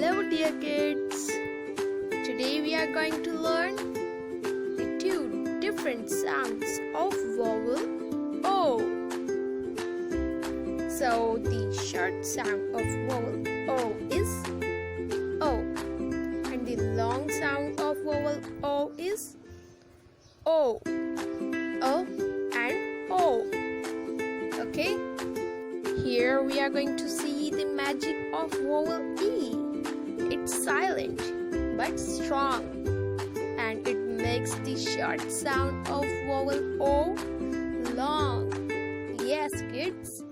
Hello dear kids, today we are going to learn the two different sounds of vowel O. So the short sound of vowel O is O and the long sound of vowel O is O. O and O. Okay, here we are going to see the magic of vowel E. It's silent but strong and it makes the short sound of vowel O long. Yes kids,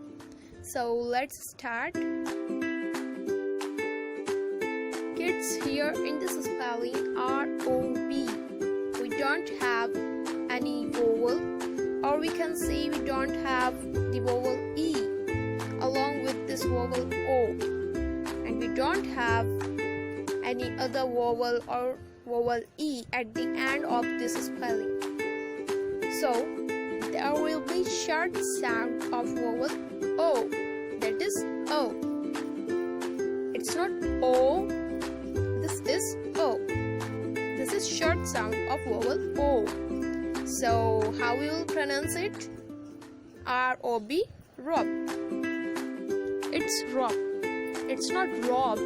so let's start. Kids, here in this spelling R-O-B, we don't have any vowel, or we can say we don't have the vowel E along with this vowel O, and we don't have any other vowel or vowel E at the end of this spelling. So there will be short sound of vowel O, that is O. It's not O, this is O. This is short sound of vowel O. So how we will pronounce it? R-O-B, rob. It's rob. It's not rob.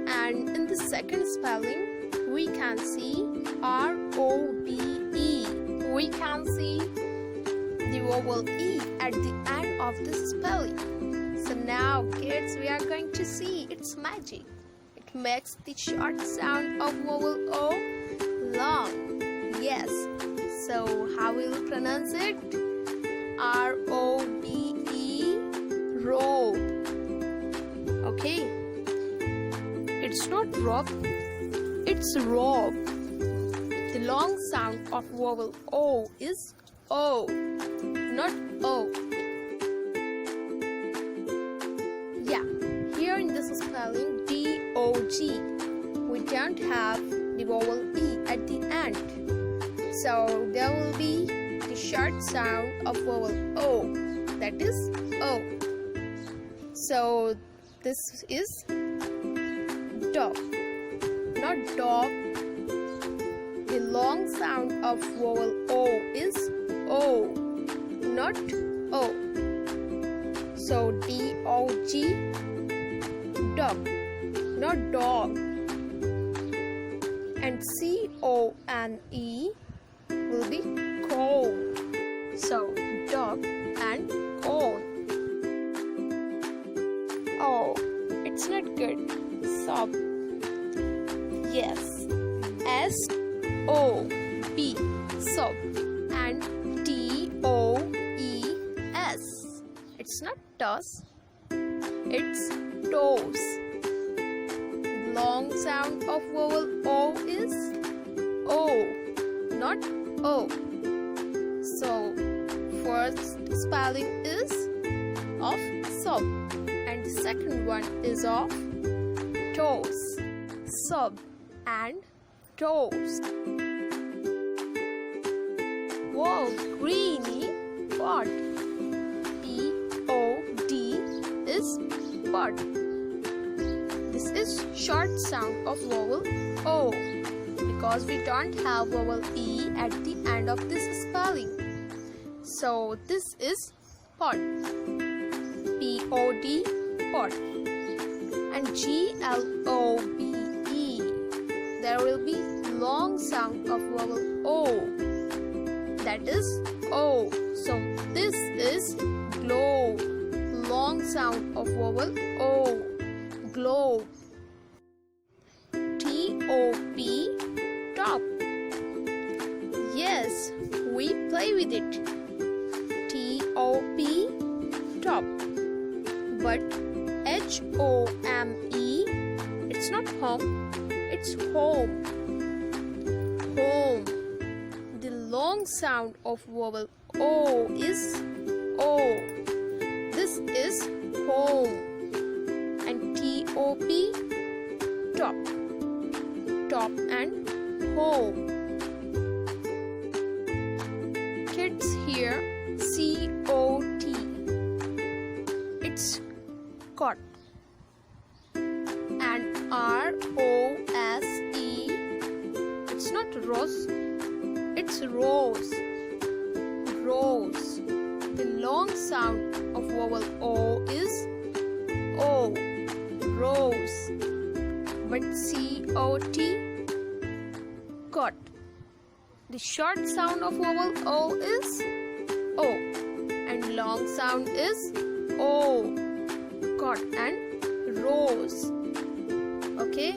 And in the second spelling, we can see R-O-B-E. We can see the vowel E at the end of this spelling. So now, kids, we are going to see its magic. It makes the short sound of vowel O long. Yes. So how will we pronounce it? R-O-B-E, robe. Okay. It's not rob, it's rob. The long sound of vowel O is O, not O. Yeah, here in this spelling D-O-G, we don't have the vowel E at the end. So there will be the short sound of vowel O, that is O. So this is dog, not dog. The long sound of vowel O is O, not O. So D-O-G, dog, not dog. And C-O-N-E will be cone. So dog and cone. Oh, it's not good. Sob. Yes. S-O-B, sob. And T-O-E-S. It's not toss. It's toes. Long sound of vowel O is O, not O. So first spelling is of sob and the second one is of toes. Sob and toes. Wow, greeny pot. P-O-D is pot. This is short sound of vowel O because we don't have vowel E at the end of this spelling. So this is pot. P-O-D, pot. And G-L-O-B-E, there will be long sound of vowel O, that is O. So this is globe, long sound of vowel O, globe. T-O-P, top. Yes, we play with it. T-O-P, top. But H-O-M-E, it's not home, it's home. Home. The long sound of vowel O is O. This is home. And T-O-P, top. Top and home. Kids, here C-O-T. It's cot. And R-O-S-E. It's not rose, it's rose. Rose. The long sound of vowel O is O. Rose. But C-O-T, got. The short sound of vowel O is O, and long sound is O. Got and rose. Okay.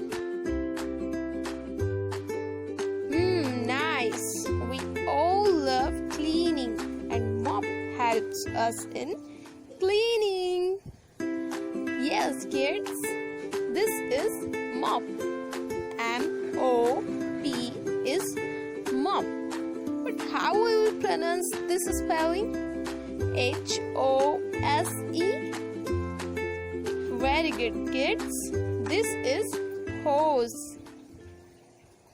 Nice. We all love cleaning, and mop helps us in cleaning. Yes, kids. This is mop. M-O-P is mop. But how will we pronounce this spelling? H-O-S-E. Very good, kids. This is hose.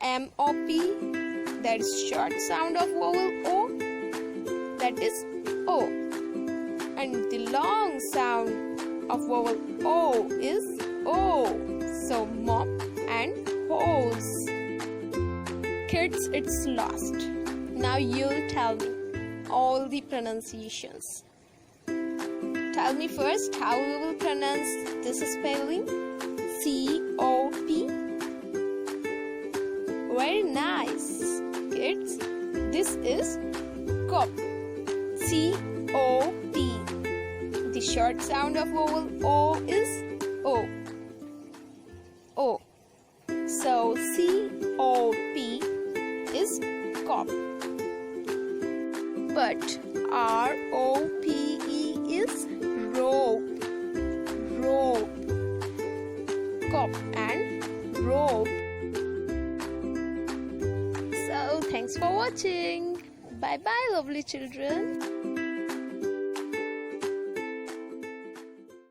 M-O-P. That is short sound of vowel O. That is O. And the long sound of vowel O is O. So mop and hose. Kids, it's lost. Now you'll tell me all the pronunciations. Tell me first how we will pronounce this spelling. C-O-P. Very nice. Kids, this is cop. C-O-P. The short sound of vowel O is O. O. So C-O-P is cop. But R-O-P-E is rope. Rope. Cop and rope. So thanks for watching. Bye bye, lovely children.